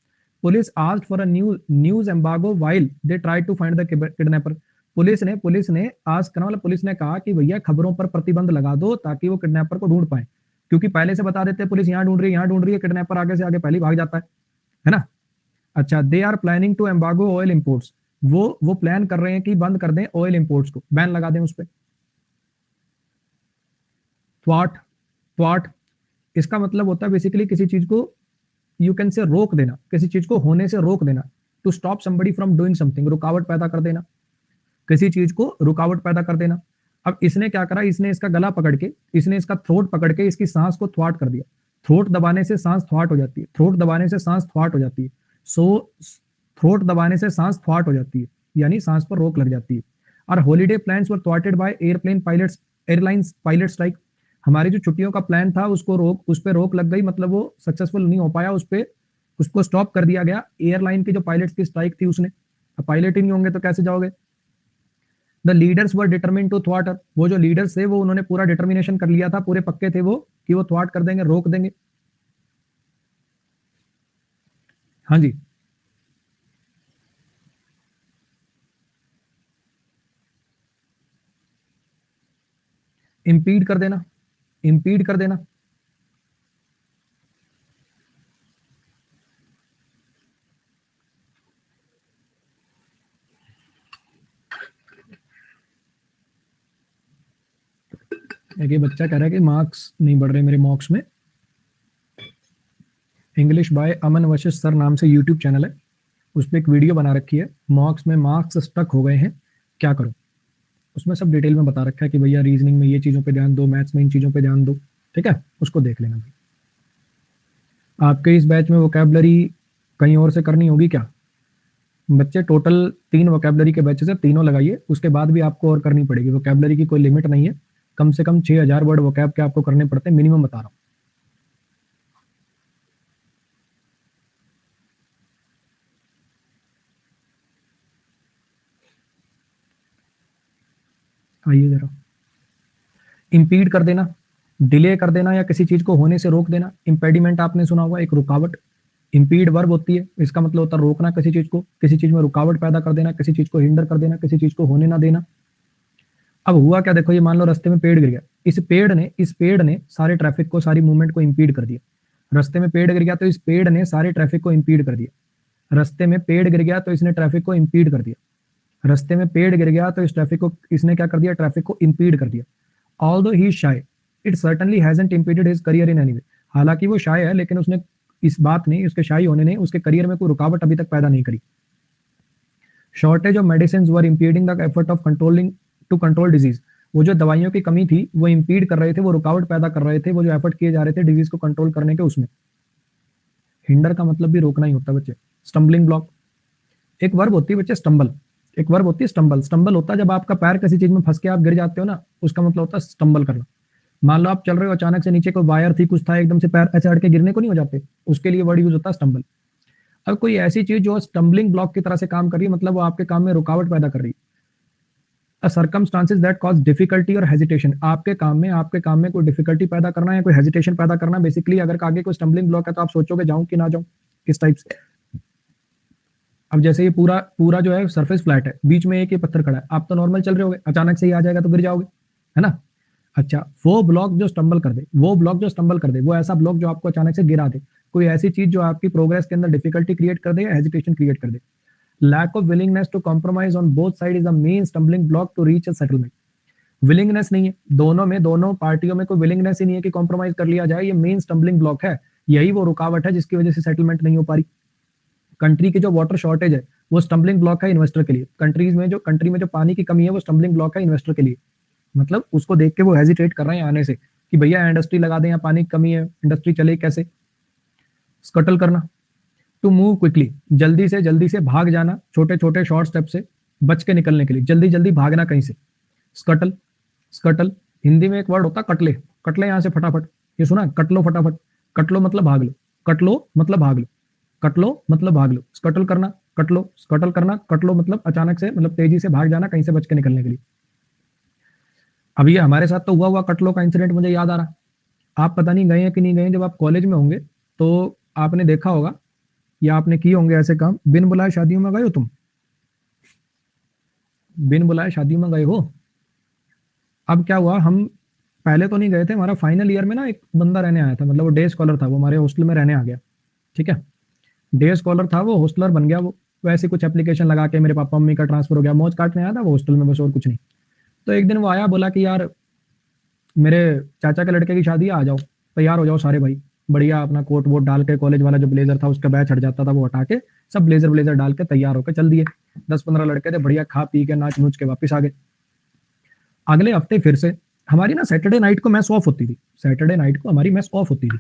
Police asked for a news embargo while they try to find the kidnapper. Police ने आस्क करना मतलब पुलिस ने कहा कि भैया खबरों पर प्रतिबंध लगा दो ताकि वो किडनैपर को ढूंढ पाए, क्योंकि पहले से बता देते पुलिस यहाँ ढूंढ रही है, यहाँ ढूंढ रही है, किडनैपर आगे से आगे पहले ही भाग जाता है ना? अच्छा, they are planning to embargo oil imports. वो प्लान कर रहे हैं कि बंद कर दें ऑयल इंपोर्ट्स को, बैन लगा दें उस पर। थ्वाट, थ्वाट इसका मतलब होता है बेसिकली किसी चीज को यू कैन से रोक देना, किसी चीज को होने से रोक देना। To stop somebody from doing something, रुकावट पैदा कर देना, किसी चीज को रुकावट पैदा कर देना। अब इसने क्या करा? इसने इसका गला पकड़ के, इसने इसका थ्रोट पकड़ के इसकी सांस को थ्वाट कर दिया। थ्रोट दबाने से सांस थ्वाट हो जाती है, थ्रोट दबाने से सांस थ्वाट हो जाती है। सो थ्रोट दबाने से सांस थ्वाट हो जाती है। यानी सांस पर रोक लग जाती है। और हॉलीडे प्लान्स वर थ्वार्टेड बाय एयरलाइंस पायलट स्ट्राइक, हमारी जो छुट्टियों का प्लान था उस पे रोक लग गई, मतलब वो सक्सेसफुल नहीं हो पाया, उसको स्टॉप कर दिया गया। एयरलाइन की जो पायलट्स की स्ट्राइक थी उसने, अब पायलट ही नहीं होंगे तो कैसे जाओगे। The leaders were determined to थ्वाट, वो जो लीडर्स थे वो उन्होंने पूरा डिटर्मिनेशन कर लिया था, पूरे पक्के थे वो कि वो थ्वाट कर देंगे, रोक देंगे। हाँ जी, इंपीड कर देना, इंपीड कर देना। एक बच्चा कह रहा है कि मार्क्स नहीं बढ़ रहे मेरे मॉक्स में। English by Aman Vashishtha sir नाम से यूट्यूब चैनल है, उस पर एक वीडियो बना रखी है, मॉक्स में मार्क्स स्टक हो गए हैं क्या करो। उसमें सब डिटेल में बता रखा है कि भैया रीजनिंग में ये चीज़ों पे ध्यान दो, मैथ्स में इन चीज़ों पे ध्यान दो, ठीक है, उसको देख लेना भाई। आपके इस बैच में वोकैबलरी कहीं और से करनी होगी क्या? बच्चे टोटल 3 वोकैबलरी के बैचेस है, तीनों लगाइए, उसके बाद भी आपको और करनी पड़ेगी। वोकैबलरी की कोई लिमिट नहीं है, कम से कम 6000 वर्ड वोकैब के आपको करने पड़ते हैं, मिनिमम बता रहा हूँ। आइए जरा, इंपीड कर देना, डिले कर देना या किसी चीज को होने से रोक देना। इंपेडिमेंट आपने सुना हुआ, एक रुकावट। इंपीड वर्ब होती है, इसका मतलब होता है रोकना किसी चीज को, किसी चीज में रुकावट पैदा कर देना, किसी चीज को हिंडर कर देना, किसी चीज को होने ना देना। अब हुआ क्या, देखो ये मान लो रास्ते में पेड़ गिर गया, इस पेड़ ने सारे ट्रैफिक को, सारी मूवमेंट को इंपीड कर दिया। रास्ते में पेड़ गिर गया तो इस पेड़ ने सारे ट्रैफिक को इंपीड कर दिया। रास्ते में पेड़ गिर गया तो इसने ट्रैफिक को इंपीड कर दिया। रास्ते में पेड़ गिर गया तो इस ट्रैफिक को इसने क्या कर दिया, ट्रैफिक को इंपीड कर दिया। Although he is shy, it certainly hasn't impeded his career in any way, हालांकि वो शाय है लेकिन उसने इस बात ने, उसके शाही होने ने उसके करियर में कोई रुकावट अभी तक पैदा नहीं करी। Shortage of medicine were impeding the effort of controlling to control disease, वो जो दवाइयों की कमी थी वो इंपीड कर रहे थे, वो रुकावट पैदा कर रहे थे, वो जो एफर्ट किए जा रहे थे डिजीज को कंट्रोल करने के, उसमें। हिंडर का मतलब भी रोकना ही होता है बच्चे। स्टम्बलिंग ब्लॉक, एक वर्ब होती है बच्चे स्टम्बल, एक वर्ब होती है स्टम्बल। स्टम्बल होता है जब आपका पैर किसी चीज में फंस के आप गिर जाते हो ना, उसका मतलब होता है स्टम्बल करना। मान लो आप चल रहे हो, अचानक से नीचे कोई वायर थी, कुछ था, एकदम से पैर ऐसे अड़ के गिरने को नहीं हो जाते, उसके लिए वर्ड यूज होता है स्टम्बल। अब कोई ऐसी चीज जो स्टम्बलिंग ब्लॉक की तरह से काम कर रही है, मतलब वो आपके काम में रुकावट पैदा कर रही है। सर्कमस्टांसेस दैट कॉज डिफिकल्टी और हेजिटेशन, आपके काम में कोई डिफिकल्टी पैदा करना है, कोई हेजिटेशन पैदा करना। बेसिकली अगर आगे कोई स्टम्बलिंग ब्लॉक है तो आप सोचोगे जाऊं कि ना जाऊं, किस टाइप से। अब जैसे ये पूरा जो है सरफेस फ्लैट है, बीच में एक ये पत्थर खड़ा है, आप तो नॉर्मल चल रहे होगे, अचानक से ही आ जाएगा तो गिर जाओगे, है ना। अच्छा, वो ब्लॉक जो स्टम्बल कर दे, वो ऐसा ब्लॉक जो आपको अचानक से गिरा दे, कोई ऐसी चीज जो आपकी प्रोग्रेस के अंदर डिफिकल्टी क्रिएट कर दे या हेजिटेशन क्रिएट कर दे। Lack of willingness to compromise on both side is the main stumbling block to reach a settlement. Willingness नहीं है दोनों पार्टियों में कोई विलिंगनेस ही नहीं है कि कॉम्प्रोमाइज कर लिया जाए, ये मेन स्टम्बलिंग ब्लॉक है, यही वो रुकावट है जिसकी वजह से सेटलमेंट नहीं हो पा रही। कंट्री की जो वाटर शॉर्टेज है वो स्टम्बलिंग ब्लॉक है इन्वेस्टर के लिए। कंट्री में जो पानी की कमी है वो स्टम्बलिंग ब्लॉक है इन्वेस्टर के लिए, मतलब उसको देख के वो हेजिटेट कर रहे हैं आने से कि भैया इंडस्ट्री लगा दें, या पानी की कमी है, इंडस्ट्री चले कैसे। स्कटल करना, टू मूव क्विकली, जल्दी से भाग जाना, छोटे छोटे शॉर्ट स्टेप से बच के निकलने के लिए, जल्दी भागना कहीं से। स्कटल हिंदी में एक वर्ड होता है कटले यहाँ से फटाफट, ये सुना, कटलो फटाफट, कटलो मतलब भाग लो, स्कटल करना, कटलो मतलब अचानक से, मतलब तेजी से भाग जाना कहीं से बच के निकलने के लिए। अब ये हमारे साथ तो हुआ कटलो का इंसिडेंट मुझे याद आ रहा, आप पता नहीं गए हैं कि नहीं गए, जब आप कॉलेज में होंगे तो आपने देखा होगा या आपने किए होंगे ऐसे काम। बिन बुलाए शादियों में गए हो तुम, बिन बुलाए शादियों में गए हो। अब क्या हुआ, हम पहले तो नहीं गए थे, हमारा फाइनल ईयर में ना एक बंदा रहने आया था, मतलब वो डे स्कॉलर था, वो हमारे हॉस्टल में रहने आ गया, ठीक है। डे स्कॉलर था वो, हॉस्टलर बन गया वो, वैसे कुछ एप्लीकेशन लगा के मेरे पापा मम्मी का ट्रांसफर हो गया, मौज काटने आया था वो हॉस्टल में, बस और कुछ नहीं। तो एक दिन वो आया, बोला कि यार मेरे चाचा के लड़के की शादी है, आ जाओ, तैयार हो जाओ सारे भाई, बढ़िया अपना कोट वोट डाल के, कॉलेज वाला जो ब्लेजर था उसका बैच हट जाता था वो हटा के, सब ब्लेजर डाल के तैयार होकर चल दिए। 10-15 लड़के थे, बढ़िया खा पी के नाच नूच के वापस आ गए। अगले हफ्ते फिर से हमारी ना सैटरडे नाइट को मैस ऑफ होती थी,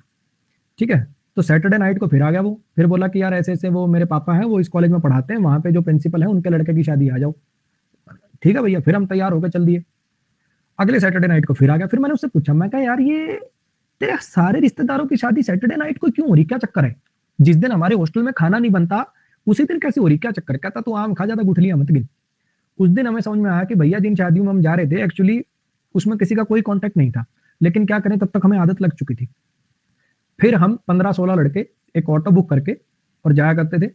ठीक है। तो सैटरडे नाइट को फिर आ गया वो, फिर बोला कि यार ऐसे ऐसे वो मेरे पापा हैं, वो इस कॉलेज में पढ़ाते हैं, वहां पे जो प्रिंसिपल है उनके लड़के की शादी, आ जाओ। ठीक है भैया, फिर हम तैयार होकर चल दिए। अगले सैटरडे नाइट को फिर आ गया। फिर मैंने उससे पूछा, मैं कहा यार ये तेरे सारे रिश्तेदारों की शादी सैटरडे नाइट को क्यों हो रही, क्या चक्कर है? जिस दिन हमारे हॉस्टल में खाना नहीं बनता उसी दिन कैसे हो रही, क्या चक्कर है? कहता तू आम खा, ज्यादा गुठलियां मत गिन। उस दिन हमें समझ में आया कि भैया जिन शादियों में हम जा रहे थे एक्चुअली उसमें किसी का कोई कांटेक्ट नहीं था, लेकिन क्या करें, तब तक हमें आदत लग चुकी थी। फिर हम 15-16 लड़के एक ऑटो बुक करके और जाया करते थे,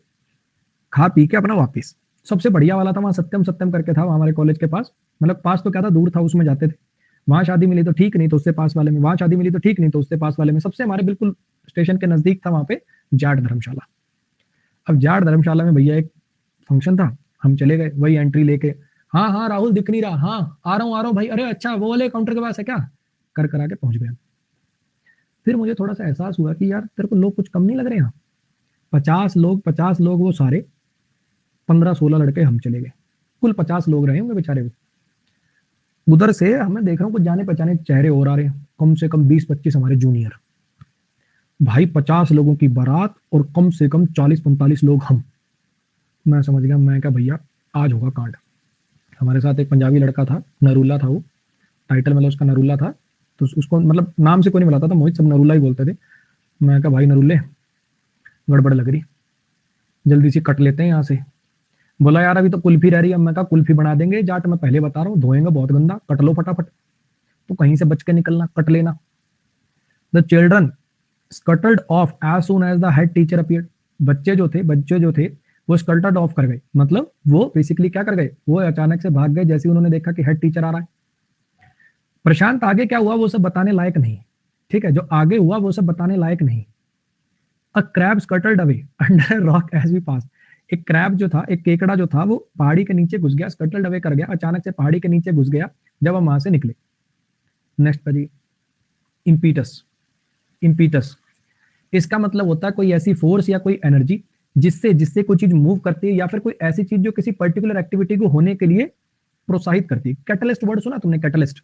खा पी के अपना वापिस। सबसे बढ़िया वाला था वहां सत्यम, सत्यम करके था वहां हमारे कॉलेज के पास, मतलब पास तो क्या था, दूर था, उसमें जाते थे। वहां शादी मिली तो ठीक, नहीं तो उससे पास वाले में, वहां शादी मिली तो ठीक, नहीं तो उससे पास वाले में। सबसे हमारे बिल्कुल स्टेशन के नजदीक था वहां पे जाट धर्मशाला। अब जाट धर्मशाला में भैया एक फंक्शन था, हम चले गए वही एंट्री लेके। हाँ हाँ राहुल दिख नहीं रहा, हाँ आ रहा हूँ भाई, अरे अच्छा वो वाले काउंटर के पास है क्या, कर करा के पहुंच गए। फिर मुझे थोड़ा सा एहसास हुआ कि यार तेरे को लोग कुछ कम नहीं लग रहे यहाँ। 50 लोग वो सारे, 15-16 लड़के हम चले गए, कुल 50 लोग रहे होंगे बेचारे वो। उधर से हमें देख रहा हूँ कुछ जाने पहचाने चेहरे और आ रहे हैं, कम से कम 20-25 हमारे जूनियर। भाई 50 लोगों की बारात और कम से कम 40-45 लोग हम। मैं समझ गया, मैं क्या भैया आज होगा कांड। हमारे साथ एक पंजाबी लड़का था, नरूला था वो, टाइटल मतलब उसका नरूला था, तो उसको मतलब नाम से कोई नहीं बुलाता था, मोहित सब नरूला ही बोलते थे। मैं कहा भाई नरूले गड़बड़ लग रही, जल्दी से कट लेते हैं यहाँ से। बोला यार अभी तो कुल्फी रह रही है। मैं कहा कुल्फी बना देंगे जाट, मैं पहले बता रहा हूँ, धोएंगे बहुत गंदा, कट लो फटाफट। तो कहीं से बच के निकलना, कट लेना। The children scuttled off as soon as the head teacher appeared. बच्चे जो थे वो स्कल्टर्ड ऑफ कर गए, मतलब वो बेसिकली क्या कर गए, वो अचानक से भाग गए जैसे उन्होंने देखा कि हेड टीचर आ रहा है। प्रशांत आगे क्या हुआ वो सब बताने लायक नहीं, ठीक है, जो आगे हुआ वो सब बताने लायक नहीं। A crab scuttled away under rock as we pass. एक क्रैब जो था, एक केकड़ा जो था, वो पहाड़ी के नीचे घुस गया, स्कटल्ड अवे कर गया, अचानक से पहाड़ी के नीचे घुस गया जब हम वहां से निकले। नेक्स्ट पर जी, इम्पीटस। इम्पीटस इसका मतलब होता है कोई ऐसी फोर्स या कोई एनर्जी जिससे जिससे कोई चीज मूव करती है, या फिर कोई ऐसी चीज जो किसी पर्टिकुलर एक्टिविटी को होने के लिए प्रोत्साहित करती है। कैटलिस्ट वर्ड सुना तुमने, कैटलिस्ट?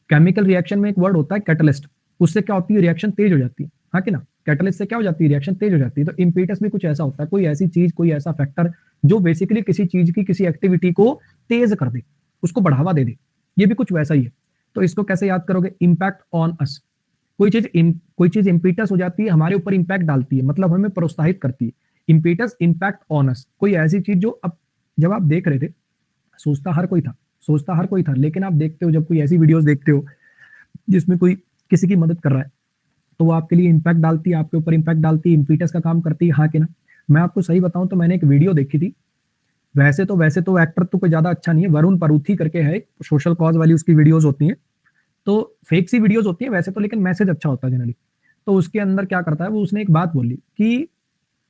केमिकल रिएक्शन में एक वर्ड होता है कैटलिस्ट, उससे क्या होती है, रिएक्शन तेज हो जाती है, हाँ कि ना? कैटलिस्ट से क्या हो जाती है, रिएक्शन तेज हो जाती है। तो इम्पीटस भी कुछ ऐसा होता है, कोई ऐसी चीज, कोई ऐसा फैक्टर जो बेसिकली किसी चीज की, किसी एक्टिविटी को तेज कर दे, उसको बढ़ावा दे दे। ये भी कुछ वैसा ही है। तो इसको कैसे याद करोगे, इम्पैक्ट ऑन अस। कोई चीज इम्पीटस हो जाती है, हमारे ऊपर इम्पैक्ट डालती है, मतलब हमें प्रोत्साहित करती है। इम्पीटस, इम्पैक्ट ऑन अस, कोई ऐसी चीज जो अब जब आप देख रहे थे, सोचता हर कोई था, लेकिन आप देखते हो, जब कोई ऐसी वीडियोस देखते हो जिसमें कोई किसी की मदद कर रहा है, तो वो आपके लिए इम्पैक्ट डालती है, आपके ऊपर इम्पैक्ट डालती है, इम्पीटस का काम करती है, हाँ कि ना? मैं आपको सही बताऊं तो मैंने एक वीडियो देखी थी, वैसे तो एक्टर तो कोई ज्यादा अच्छा नहीं है, वरुण परूथी करके है, सोशल कॉज वाली उसकी वीडियोस होती हैं, तो फेक सी वीडियोस होती है वैसे तो, लेकिन मैसेज अच्छा होता है जनरली। तो उसके अंदर क्या करता है वो, उसने एक बात बोली कि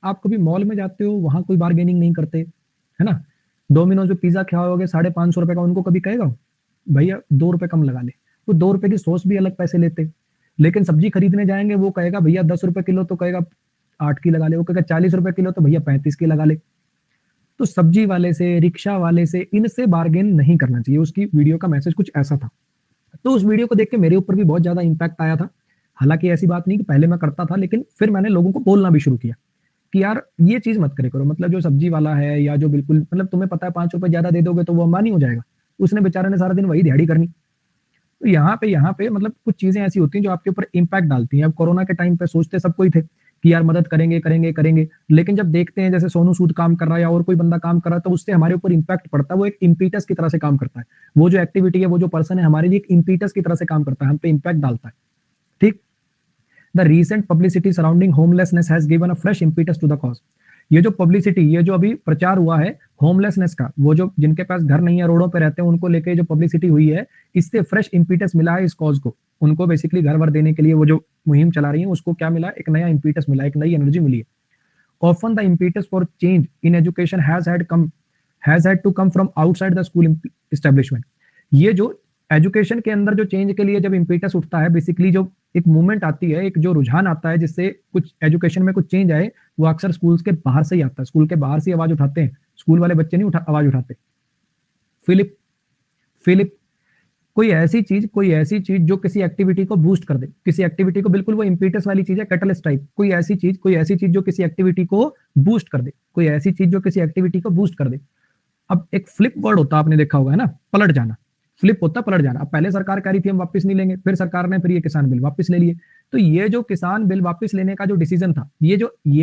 आप कभी मॉल में जाते हो, वहां कोई बार्गेनिंग नहीं करते, है ना? डोमिनोज में पिज्जा खाओगे 550 रुपए का, उनको कभी कहेगा भैया 2 रुपए कम लगा ले? वो 2 रुपए की सॉस भी अलग पैसे लेते। लेकिन सब्जी खरीदने जाएंगे, वो कहेगा भैया 10 रुपए किलो, तो कहेगा 8 की लगा ले, वो कहेगा 40 रुपए किलो, तो भैया 35 की लगा ले। तो सब्जी वाले से, रिक्शा वाले से, इनसे बार्गेन नहीं करना चाहिए। उसकी वीडियो का मैसेज कुछ ऐसा था। तो उस वीडियो को देख के मेरे ऊपर भी बहुत ज्यादा इंपैक्ट आया था। हालांकि ऐसी बात नहीं कि पहले मैं करता था, लेकिन फिर मैंने लोगों को बोलना भी शुरू किया कि यार ये चीज मत करे करो, मतलब जो सब्जी वाला है या जो बिल्कुल, मतलब तुम्हें पता है 5 रुपए ज्यादा दे दोगे तो वो अंबानी हो जाएगा, उसने बेचारे ने सारा दिन वही दिहाड़ी करनी। तो यहाँ पे मतलब कुछ चीजें ऐसी होती हैं जो आपके ऊपर इंपैक्ट डालती हैं। अब कोरोना के टाइम पे सोचते सब कोई थे कि यार मदद करेंगे करेंगे करेंगे, लेकिन जब देखते हैं जैसे सोनू सूद काम कर रहा है या और कोई बंदा काम कर रहा है, तो उससे हमारे ऊपर इंपैक्ट पड़ता है, वो एक इम्पीटस की तरह से काम करता है। वो जो एक्टिविटी है, वो जो पर्सन है, हमारे लिए एक इम्पीटस की तरह से काम करता है, हम पे इंपैक्ट डालता है। ठीक। The recent publicity surrounding homelessness has given a fresh impetus to the cause. ये जो पब्लिसिटी, ये जो अभी प्रचार हुआ है होमलेसनेस का, वो जो जिनके पास घर नहीं है, रोडों पे रहते हैं, उनको लेके जो पब्लिसिटी हुई है, इससे फ्रेश इम्पीटस मिला है इस कॉज को। उनको बेसिकली घर वर देने के लिए वो जो मुहिम चला रही है, उसको क्या मिला, एक नया इम्पीटस मिला, एक नई एनर्जी मिली है। Often the impetus for change in education has had to come from outside the school establishment. ये जो एजुकेशन के अंदर जो चेंज के लिए जब इम्पीटस उठता है, बेसिकली जो एक मूवमेंट आती है, एक जो रुझान आता है जिससे कुछ एजुकेशन में कुछ चेंज आए, वो अक्सर स्कूल्स के बाहर से ही आता है। स्कूल के बाहर से आवाज उठाते हैं, स्कूल वाले बच्चे नहीं आवाज उठाते। फिलिप फिलिप कोई ऐसी चीज जो किसी एक्टिविटी को बूस्ट कर दे, किसी एक्टिविटी को, बिल्कुल वो इम्पीटस वाली चीज है, कैटलिस्ट टाइप, कोई ऐसी चीज जो किसी एक्टिविटी को बूस्ट कर दे, कोई ऐसी चीज जो किसी एक्टिविटी को बूस्ट कर दे। अब एक फ्लिप वर्ड होता है, आपने देखा होगा है ना, पलट जाना, फ्लिप होता पलट जाना। अब पहले सरकार कह रही थी हम वापस नहीं लेंगे, फिर सरकार ने फिर ये किसान बिल वापस ले लिए। तो ये जो किसान बिल वापस लेने का जो डिसीजन था, ये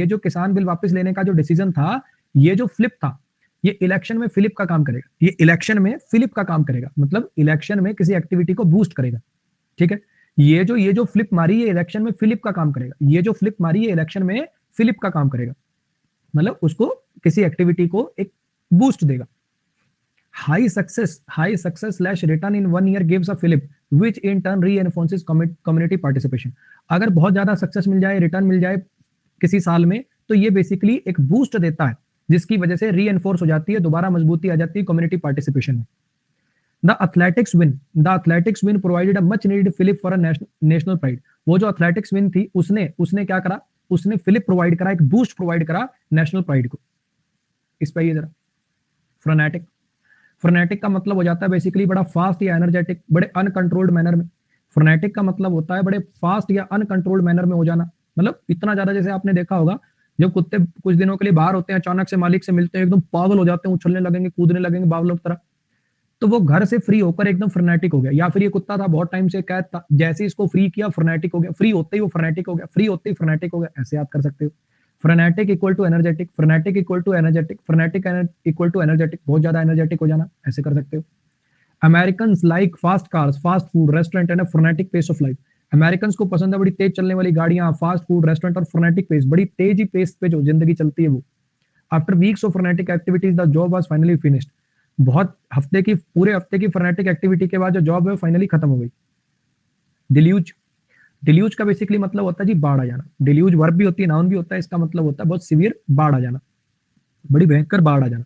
जो किसान बिल वापस लेने का जो डिसीजन था, ये जो फ्लिप था, ये इलेक्शन में फिलिप का काम करेगा, ये इलेक्शन में फिलिप का काम करेगा, मतलब इलेक्शन में किसी एक्टिविटी को बूस्ट करेगा। ठीक है, ये जो फ्लिप मारी ये इलेक्शन में फिलिप का काम करेगा, ये जो फ्लिप मारी ये इलेक्शन में फिलिप का काम करेगा, मतलब उसको किसी एक्टिविटी को एक बूस्ट देगा। High success slash return in 1 year gives a flip which in turn reinforces community participation। अगर बहुत ज्यादा सक्सेस मिल जाए, रिटर्न मिल जाए किसी साल में, तो ये बेसिकली एक बूस्ट देता है, जिसकी वजह से रीएनफोर्स हो जाती है, दोबारा मजबूती आ जाती है कम्युनिटी पार्टिसिपेशन में। The athletics win provided a much needed fillip for a national pride. वो जो एथलेटिक्स विन थी, उसने क्या करा, उसने फिलिप प्रोवाइड करा, एक बूस्ट प्रोवाइड करा नेशनल प्राइड को। इस पे ये जरा फ्रेनेटिक का मतलब हो जाता है बेसिकली बड़ा फास्ट या एनर्जेटिक, बड़े अनकंट्रोल्ड मैनर में। फ्रेनेटिक का मतलब होता है बड़े फास्ट या अनकंट्रोल्ड मैनर में हो जाना, मतलब इतना ज्यादा, जैसे आपने देखा होगा जब कुत्ते कुछ दिनों के लिए बाहर होते हैं, अचानक से मालिक से मिलते हैं, एकदम पागल हो जाते हैं, उछलने लगेंगे, कूदने लगेंगे बावलों की तरह, तो वो घर से फ्री होकर एकदम फ्रेनेटिक हो गया। या फिर ये कुत्ता था बहुत टाइम से कैद था, जैसे इसको फ्री किया फ्रेनेटिक हो गया, फ्री होते ही वो फ्रेनेटिक हो गया, फ्री होते ही फ्रेनेटिक हो गया। ऐसे याद कर सकते हो, frenetic equal to energetic, frenetic equal to energetic, frenetic equal to energetic, बहुत ज्यादा एनर्जेटिक हो जाना, ऐसे कर सकते हो। Americans like fast cars, fast food, restaurant and frenetic pace of life. American को पसंद है बड़ी तेज चलने वाली गाड़ियां, फास्ट फूड, रेस्टोरेंट और फ्रेनेटिक पेस, बड़ी तेज ही पेस पे जो जिंदगी चलती है वो। After weeks of frenetic activities the job was finally finished. पूरे हफ्ते की फ्रेनेटिक एक्टिविटी के बाद जो जॉब है फाइनली खत्म हो गई। डिल्यूज का बेसिकली मतलब होता है जी बाढ़ आ जाना। डिल्यूज वर्ब भी होती है, नाउन भी होता है, इसका मतलब होता है बहुत सीवियर बाढ़ आ जाना, बड़ी भयंकर बाढ़ आ जाना।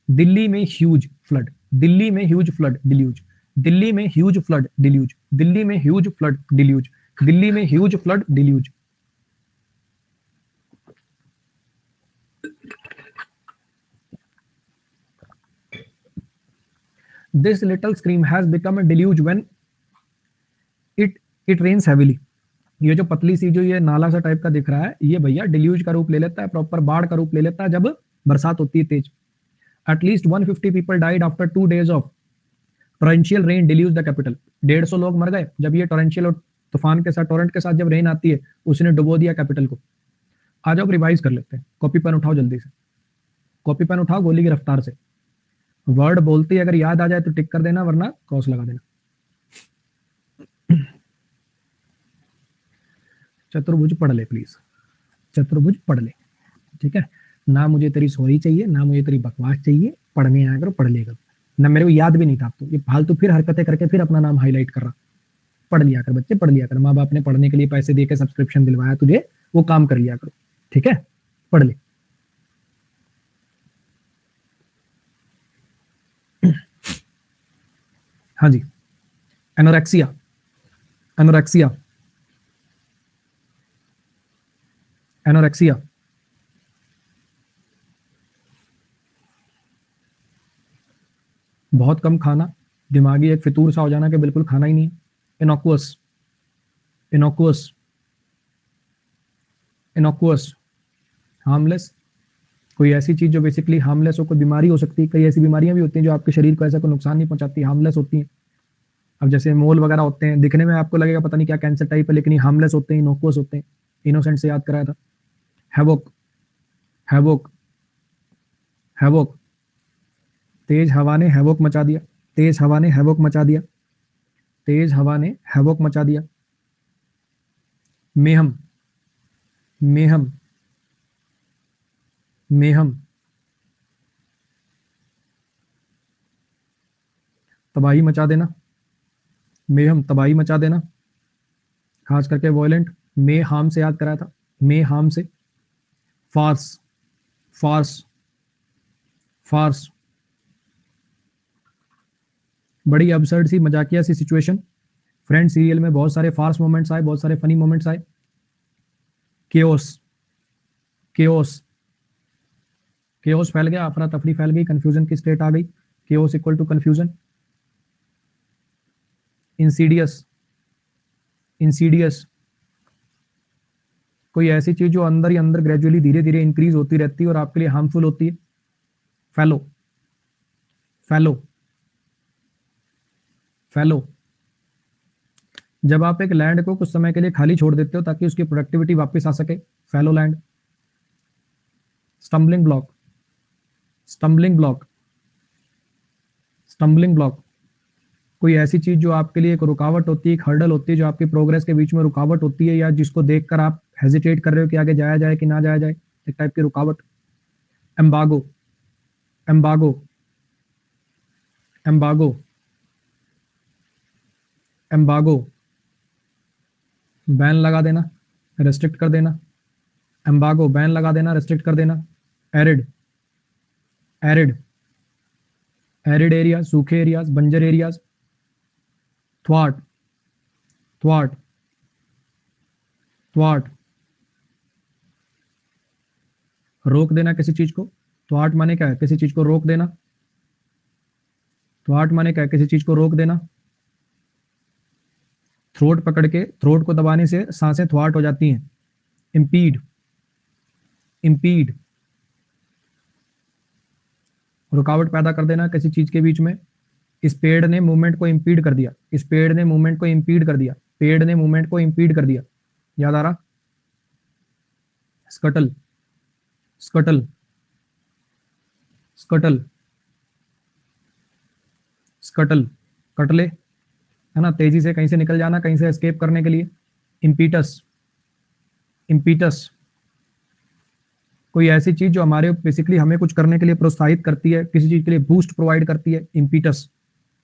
दिल्ली में ह्यूज फ्लड, दिल्ली में ह्यूज फ्लड, डिल्यूज, दिल्ली में ह्यूज फ्लड, डिल्यूज, दिल्ली में ह्यूज फ्लड, डिल्यूज, दिल्ली में huge flood, deluge. This little stream has become a deluge when it rains heavily। ये जो पतली सी जो ये नाला सा टाइप का दिख रहा है, ये भैया डिल्यूज का रूप ले लेता है, प्रॉपर बाढ़ का रूप ले लेता है जब बरसात होती है तेज। At least 150 people died after 2 days of torrential rain deluge the capital. 150 लोग मर गए जब ये टोरेंशियल और तूफान के साथ, टोरेंट के साथ जब रेन आती है, उसने डुबो दिया कैपिटल को। आ जाओ रिवाइज कर लेते हैं, कॉपी पेन उठाओ जल्दी से, कॉपी पेन उठाओ गोली की रफ्तार से। वर्ड बोलते ही अगर याद आ जाए तो टिक कर देना, वरना क्रॉस लगा देना। चतुर्भुज पढ़ ले प्लीज, चतुर्भुज पढ़ ले, ठीक है ना। मुझे तेरी सॉरी चाहिए, ना मुझे तेरी बकवास चाहिए, पढ़ने आया करो, पढ़ लेगा ना। मेरे को याद भी नहीं था, तो ये फालतू फिर हरकतें करके फिर अपना नाम हाईलाइट कर रहा। पढ़ लिया कर बच्चे, पढ़ लिया कर, माँ बाप ने पढ़ने के लिए पैसे देकर सब्सक्रिप्शन दिलवाया तुझे, वो काम कर लिया करो, ठीक है। पढ़ ले। हाँ जी, एनोरेक्सिया, एनोरेक्सिया, एनोरेक्सिया, बहुत कम खाना, दिमागी एक फितूर सा हो जाना कि बिल्कुल खाना ही नहीं है। इनोकुअस, इनोकुअस, इनोकुअस, हार्मलेस, कोई ऐसी चीज जो बेसिकली हार्मलेस हो, कोई बीमारी हो सकती है, कई ऐसी बीमारियां भी होती हैं जो आपके शरीर को ऐसा कोई नुकसान नहीं पहुंचाती, हार्मलेस होती हैं। अब जैसे मोल वगैरह होते हैं, दिखने में आपको लगेगा पता नहीं क्या कैंसर टाइप है, लेकिन ये हार्मलेस होते हैं, इनोकुअस होते हैं। इनोसेंट से याद कराया था। हैवोक, हैवोक, हैवोक, तेज हवा ने हैवोक मचा दिया, तेज हवा ने हैवोक मचा दिया, तेज हवा ने हैवोक मचा दिया। मेहम, मेहम, मेहम, तबाही मचा देना, मेहम तबाही मचा देना, खास करके वॉयलेंट। मे हार्म से याद कराया था, मे हार्म से। फार्स, फार्स, फार्स, बड़ी अबसर्ड सी मजाकिया सी सिचुएशन। फ्रेंड सीरियल में बहुत सारे फार्स मोमेंट्स आए, बहुत सारे फनी मोमेंट्स आए। केओस, केओस, केओस फैल गया, अफरा तफरी फैल गई, कंफ्यूजन की स्टेट आ गई। Chaos equal to confusion. Insidious, insidious, कोई ऐसी चीज जो अंदर ही अंदर ग्रेजुअली धीरे धीरे इंक्रीज होती रहती है और आपके लिए हार्मफुल होती है। फैलो, फैलो, फैलो, जब आप एक लैंड को कुछ समय के लिए खाली छोड़ देते हो ताकि उसकी प्रोडक्टिविटी वापस आ सके, fallow land. Stumbling block, stumbling block, stumbling block, कोई ऐसी चीज जो आपके लिए एक रुकावट होती है, एक हर्डल होती है, जो आपकी प्रोग्रेस के बीच में रुकावट होती है, या जिसको देखकर आप हेजिटेट कर रहे हो कि आगे जाया जाए कि ना जाया जाए, एक टाइप की रुकावट। एम्बागो, एम्बागो, एम्बागो, एम्बागो, बैन लगा देना, रेस्ट्रिक्ट कर देना। एम्बागो, बैन लगा देना, रेस्ट्रिक्ट कर देना। एरिड, एरिड, एरिड एरिया, सूखे एरियाज, बंजर एरियाज। थ्वाट, थ्वाट, थ्वाट, रोक देना किसी चीज को। थ्वाट माने क्या है? किसी चीज को रोक देना। थ्वाट माने क्या है? किसी चीज को रोक देना। थ्रोट पकड़ के, थ्रोट को दबाने से सांसें थ्वाट हो जाती हैं। इम्पीड, इम्पीड, रुकावट पैदा कर देना किसी चीज के बीच में। इस पेड़ ने मूवमेंट को इंपीड कर दिया, इस पेड़ ने मूवमेंट को इंपीड कर दिया, पेड़ ने मूवमेंट को इंपीड कर दिया। याद आ रहा? स्कटल, स्कटल, स्कटल, स्कटल, कटले, है ना, तेजी से कहीं से निकल जाना, कहीं से एस्केप करने के लिए। इम्पीटस, इम्पीटस, कोई ऐसी चीज जो हमारे बेसिकली हमें कुछ करने के लिए प्रोत्साहित करती है, किसी चीज के लिए बूस्ट प्रोवाइड करती है। Impetus.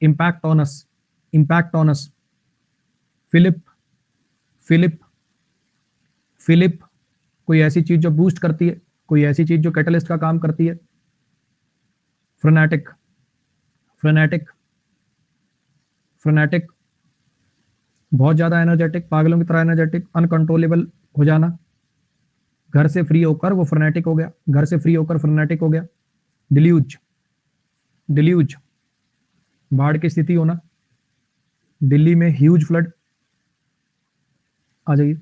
Impact on us, impact on us. Fillip, fillip, fillip, कोई ऐसी चीज जो बूस्ट करती है, कोई ऐसी चीज जो कैटलिस्ट का काम करती है। फ्रेनेटिक, फ्रेनेटिक, फ्रेनेटिक, बहुत ज्यादा एनर्जेटिक, पागलों की तरह एनर्जेटिक, अनकंट्रोलेबल हो जाना। घर से फ्री होकर वो फ्रेनेटिक हो गया, घर से फ्री होकर फ्रेनेटिक हो गया। डिल्यूज, डिल्यूज, बाढ़ की स्थिति होना। दिल्ली में ह्यूज फ्लड, आ जाइए।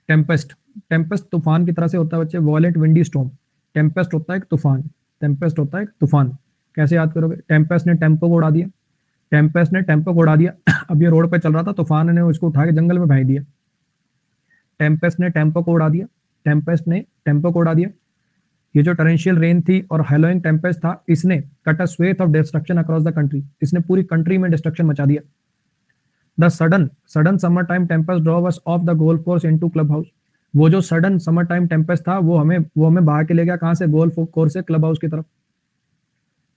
टेम्पेस्ट, टेम्पेस्ट तूफान की तरह से होता है बच्चे, वॉयलेंट विंडी स्टॉर्म। टेम्पेस्ट होता है एक तूफान, टेम्पेस्ट होता है एक तूफान। कैसे याद करोगे? टेम्पेस्ट ने टेम्पो को उड़ा दिया, टेम्पेस्ट ने टेम्पो को उड़ा दिया। अब ये रोड पे चल रहा था, तूफान ने उसको उठा के जंगल में भेज दिया। टेम्पेस्ट ने टेम्पो को उड़ा दिया, टेम्पेस्ट ने टेम्पो को उड़ा दिया। ये जो टरेंशियल रेन थी और हेलोइंग टेम्पेस्ट था, इसने cut a swathe of destruction across the country, इसने पूरी कंट्री में डिस्ट्रक्शन मचा दिया। The sudden sudden summer time Tempest drove us of the golf course into club house. वो जो सडन समर टाइम टेम्पेस्ट था, वो हमें बहा के ले गया कहां से? गोल्फ कोर्स से क्लब हाउस की तरफ।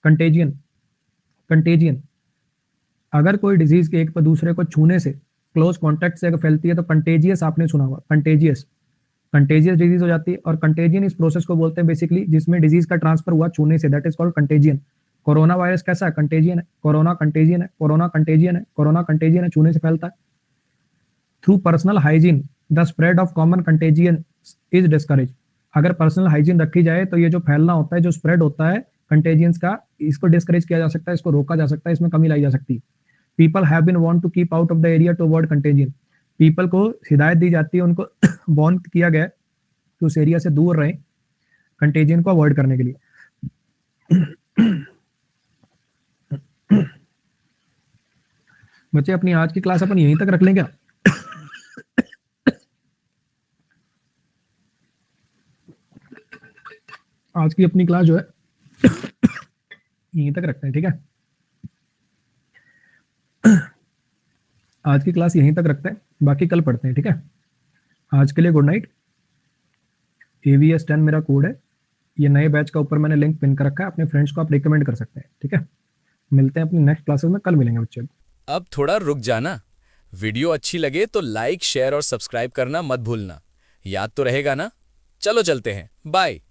कंटेजियन, कंटेजियन, अगर कोई डिजीज के एक पर दूसरे को छूने से, क्लोज कॉन्टेक्ट से अगर फैलती है तो कंटेजियस आपने सुना होगा, कंटेजियस, कंटेजियस डिजीज हो जाती है। और कंटेजियन इस प्रोसेस को बोलते हैं बेसिकली जिसमें डिजीज का ट्रांसफर हुआ छूने से, that is called contagion. Corona virus कैसा है? कंटेजियन है। कोरोना कंटेजियन है, कोरोना कंटेजियन है, कोरोना कंटेजियन है, छूने से फैलता है। Through personal hygiene the spread of common contagion is discourage. अगर पर्सनल हाइजीन रखी जाए तो ये जो फैलना होता है, जो स्प्रेड होता है कंटेजियंस का, इसको डिस्करेज किया जा सकता है, इसको रोका जा सकता है, इसमें कमी लाई जा सकती है। People have been want to keep out of the area to avoid contagion. People को हिदायत दी जाती है, उनको वार्न किया गया कि उस एरिया से दूर रहें कंटेजियन को अवॉइड करने के लिए। बच्चे अपनी आज की क्लास अपन यहीं तक रख लें क्या? आज की अपनी क्लास जो है यहीं तक रखते हैं, ठीक है? आज की क्लास यहीं तक रखते हैं, बाकी कल पढ़ते हैं, ठीक है? आज के लिए गुड नाइट। AVS10 मेरा कोड है, ये नए बैच का ऊपर मैंने लिंक पिन कर रखा है, अपने फ्रेंड्स को आप रिकमेंड कर सकते हैं, ठीक है? मिलते हैं अपनी नेक्स्ट क्लासेस में, कल मिलेंगे बच्चे। अब थोड़ा रुक जाना। वीडियो अच्छी लगे तो लाइक, शेयर और सब्सक्राइब करना मत भूलना। याद तो रहेगा ना? चलो चलते हैं, बाय।